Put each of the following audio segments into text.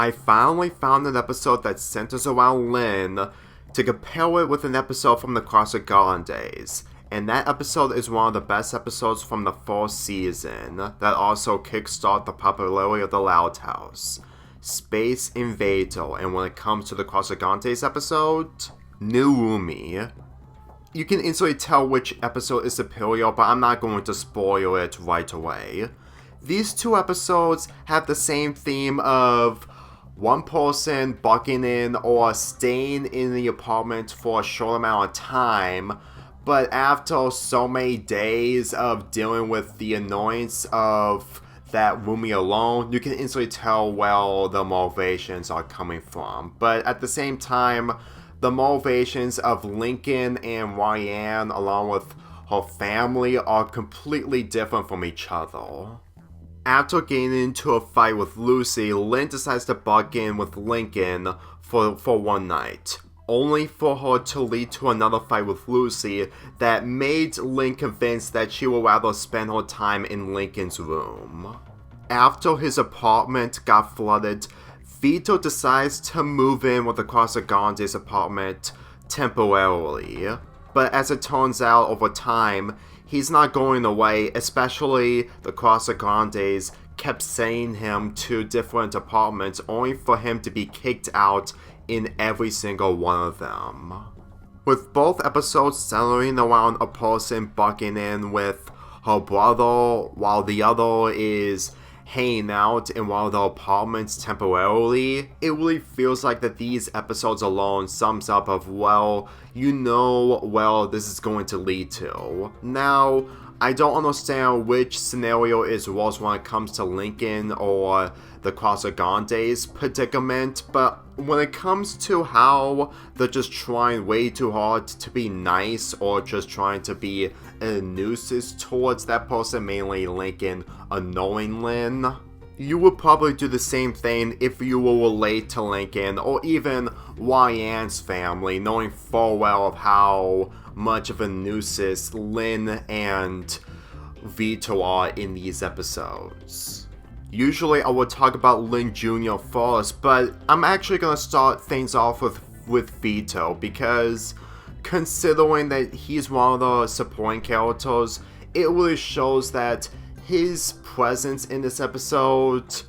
I finally found an episode that centers around Lynn to compare it with an episode from the Casagrandes. And that episode is one of the best episodes from the fourth season that also kickstarted the popularity of the Loud House. Space Invader, and when it comes to the Casagrandes episode, New Roomie. You can instantly tell which episode is superior, but I'm not going to spoil it right away. These two episodes have the same theme of one person bucking in or staying in the apartment for a short amount of time, but after so many days of dealing with the annoyance of that roomie alone, you can instantly tell where the motivations are coming from. But at the same time, the motivations of Lincoln and Ryan, along with her family, are completely different from each other. After getting into a fight with Lucy, Lynn decides to bug in with Lincoln for one night, only for her to lead to another fight with Lucy that made Lynn convinced that she would rather spend her time in Lincoln's room. After his apartment got flooded, Vito decides to move in with the Casagrandes apartment temporarily, but as it turns out over time, he's not going away, especially the Casagrandes kept sending him to different apartments only for him to be kicked out in every single one of them. With both episodes centering around a person bucking in with her brother while the other is hanging out in one of the apartments temporarily, it really feels like that these episodes alone sums up of, well, you know where this is going to lead to. Now, I don't understand which scenario is worse when it comes to Lincoln or the Casagrandes predicament, but when it comes to how they're just trying way too hard to be nice or just trying to be a nuisance towards that person, mainly Lincoln annoying Lynn, you would probably do the same thing if you were related to Lincoln or even Ryan's family, knowing full well of how much of a nuisance Lynn and Vito are in these episodes. Usually I would talk about Lynn Jr. first, but I'm actually going to start things off with Vito, because considering that he's one of the supporting characters, it really shows that his presence in this episode,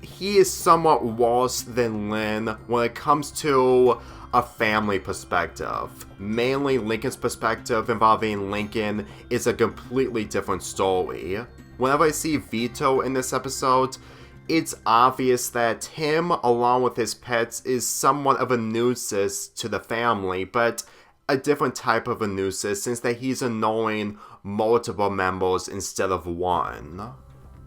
he is somewhat worse than Lynn when it comes to a family perspective. Mainly Lincoln's perspective involving Lincoln is a completely different story. Whenever I see Vito in this episode, it's obvious that him, along with his pets, is somewhat of a nuisance to the family, but a different type of a nuisance since that he's annoying multiple members instead of one.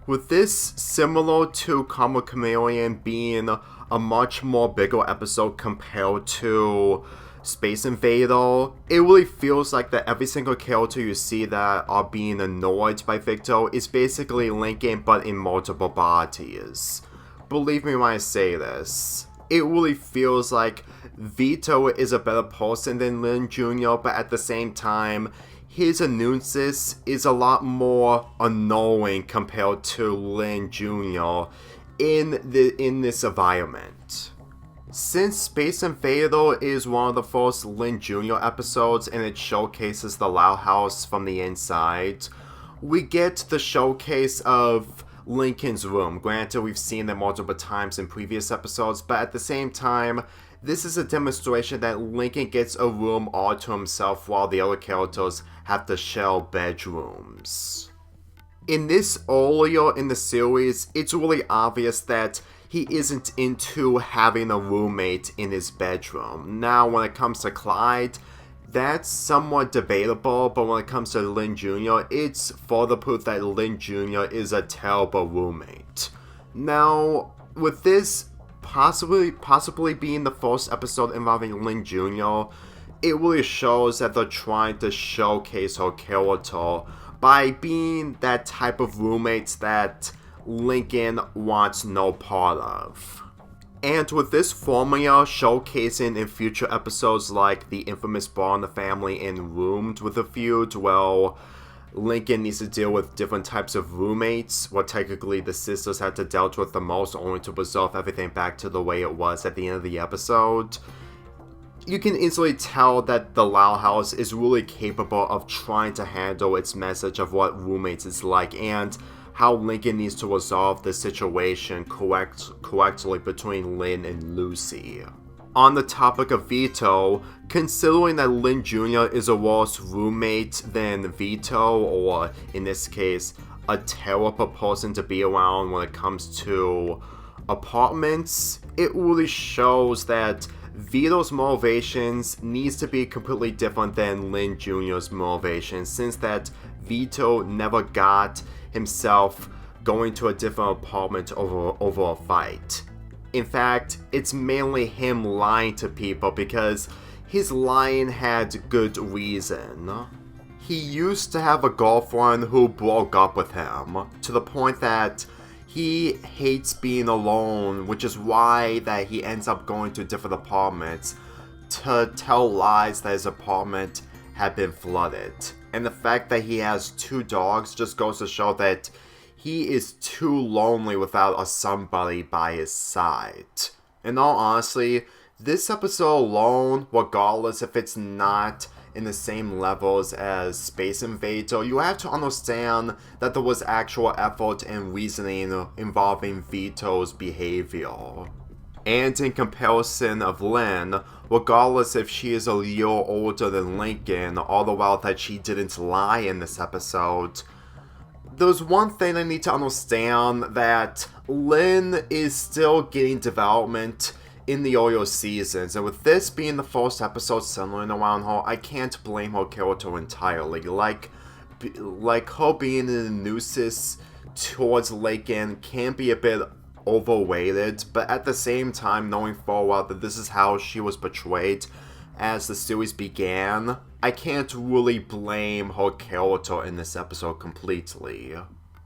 With this similar to Karma Chameleon being a much more bigger episode compared to Space Invader, it really feels like that every single character you see that are being annoyed by Vito is basically Lincoln but in multiple bodies. Believe me when I say this. It really feels like Vito is a better person than Lynn Jr., but at the same time, his nuisance is a lot more annoying compared to Lynn Jr. in this environment. Since Space Invader is one of the first Lynn Jr. episodes and it showcases the Loud House from the inside, we get the showcase of Lincoln's room. Granted, we've seen it multiple times in previous episodes, but at the same time, this is a demonstration that Lincoln gets a room all to himself while the other characters have to share bedrooms. In this earlier in the series, it's really obvious that he isn't into having a roommate in his bedroom. Now, when it comes to Clyde, that's somewhat debatable, but when it comes to Lynn Jr., it's further proof that Lynn Jr. is a terrible roommate. Now, with this possibly being the first episode involving Lynn Jr., it really shows that they're trying to showcase her character by being that type of roommate that Lincoln wants no part of. And with this formula showcasing in future episodes like the infamous Bar in the Family and Roomed with a feud, well, Lincoln needs to deal with different types of roommates, well, technically the sisters had to deal with the most, only to resolve everything back to the way it was at the end of the episode. You can easily tell that the Lau House is really capable of trying to handle its message of what roommates is like, and how Lincoln needs to resolve the situation correctly between Lin and Lucy. On the topic of Vito, considering that Lin Jr. is a worse roommate than Vito, or in this case, a terrible person to be around when it comes to apartments, it really shows that Vito's motivations needs to be completely different than Lin Jr.'s motivations, since that Vito never got himself going to a different apartment over a fight. In fact, it's mainly him lying to people because his lying had good reason. He used to have a girlfriend who broke up with him, to the point that he hates being alone, which is why that he ends up going to different apartments to tell lies that his apartment had been flooded. And the fact that he has 2 dogs just goes to show that he is too lonely without a somebody by his side. In all honesty, this episode alone, regardless if it's not in the same levels as Space Invader, you have to understand that there was actual effort and reasoning involving Vito's behavior. And in comparison of Lin, regardless if she is a year older than Lincoln, all the while that she didn't lie in this episode, there's one thing I need to understand, that Lin is still getting development in the earlier seasons, and with this being the first episode centering around her, I can't blame her character entirely. Like her being in a nuisance towards Lincoln can be a bit overrated, but at the same time, knowing full well that this is how she was portrayed as the series began, I can't really blame her character in this episode completely.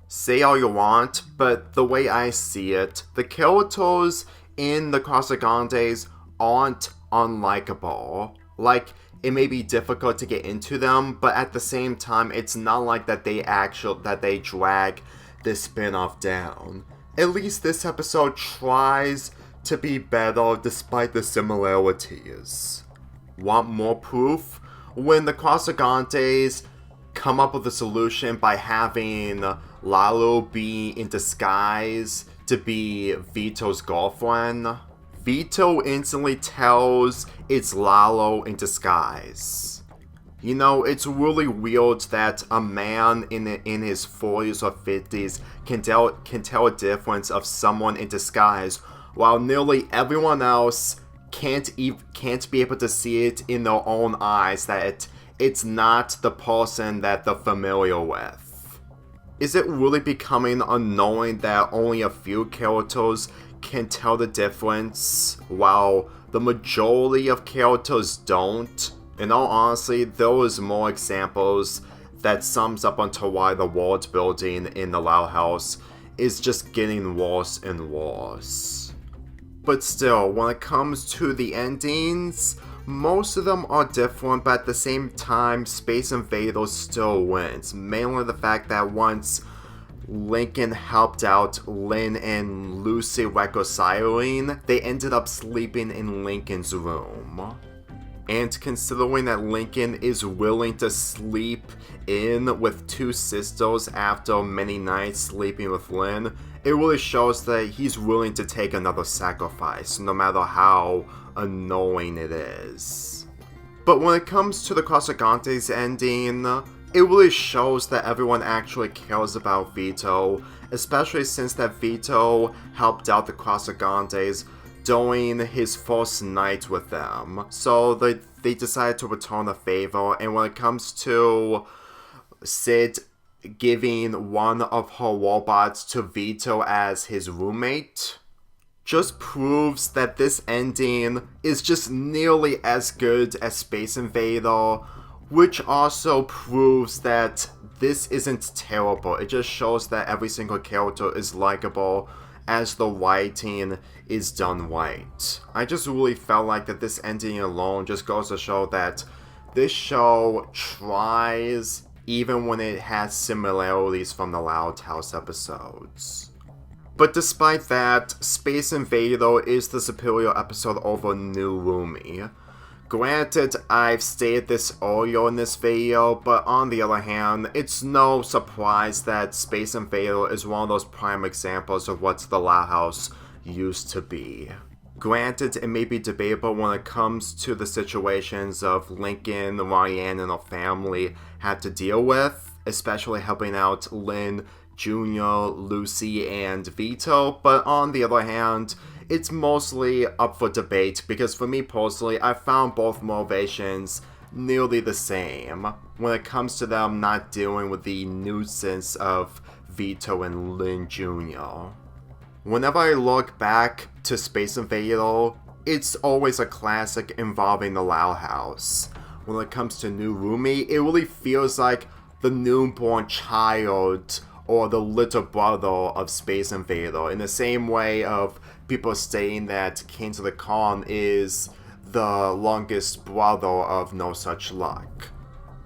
Say all you want, but the way I see it, the characters in the Casagrandes aren't unlikable. Like, it may be difficult to get into them, but at the same time, it's not like that they drag this spin-off down. At least this episode tries to be better despite the similarities. Want more proof? When the Casagrandes come up with a solution by having Lalo be in disguise to be Vito's girlfriend, Vito instantly tells it's Lalo in disguise. You know, it's really weird that a man in his 40s or 50s can tell a difference of someone in disguise, while nearly everyone else can't be able to see it in their own eyes that it's not the person that they're familiar with. Is it really becoming annoying that only a few characters can tell the difference, while the majority of characters don't? In all honesty, there was more examples that sums up onto why the world building in the Lau House is just getting worse and worse. But still, when it comes to the endings, most of them are different, but at the same time, Space Invader still wins. Mainly the fact that once Lincoln helped out Lin and Lucy reconciling, they ended up sleeping in Lincoln's room. And considering that Lincoln is willing to sleep in with 2 sisters after many nights sleeping with Lin, it really shows that he's willing to take another sacrifice, no matter how annoying it is. But when it comes to the Casagrandes ending, it really shows that everyone actually cares about Vito, especially since that Vito helped out the Casagrandes during his first night with them. So they decided to return the favor, and when it comes to Sid giving one of her robots to Vito as his roommate, just proves that this ending is just nearly as good as Space Invader, which also proves that this isn't terrible. It just shows that every single character is likable as the writing is done right. I just really felt like that this ending alone just goes to show that this show tries even when it has similarities from the Loud House episodes. But despite that, Space Invader is the superior episode over New Roomie. Granted, I've stated this earlier in this video, but on the other hand, it's no surprise that Space Invader is one of those prime examples of what the Loud House used to be. Granted, it may be debatable when it comes to the situations of Lincoln, Ryan, and her family had to deal with, especially helping out Lynn, Jr., Lucy, and Vito, but on the other hand, it's mostly up for debate because for me personally, I found both motivations nearly the same when it comes to them not dealing with the nuisance of Vito and Lynn Jr. Whenever I look back to Space Invader, it's always a classic involving the Loud House. When it comes to New Roomie, it really feels like the newborn child or the little brother of Space Invader, in the same way of people saying that Kings of the Con is the longest brother of No Such Luck.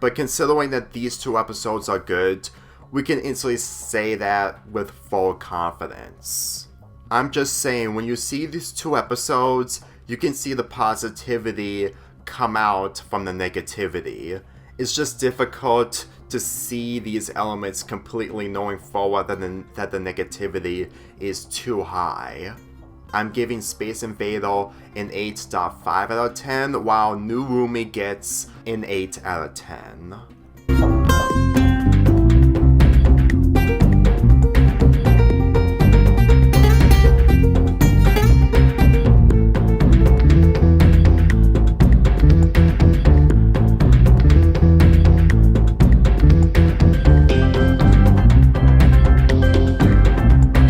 But considering that these two episodes are good, we can instantly say that with full confidence. I'm just saying, when you see these two episodes, you can see the positivity come out from the negativity. It's just difficult to see these elements completely knowing full well that the negativity is too high. I'm giving Space Invader an 8.5 out of 10, while New Roomie gets an 8 out of 10.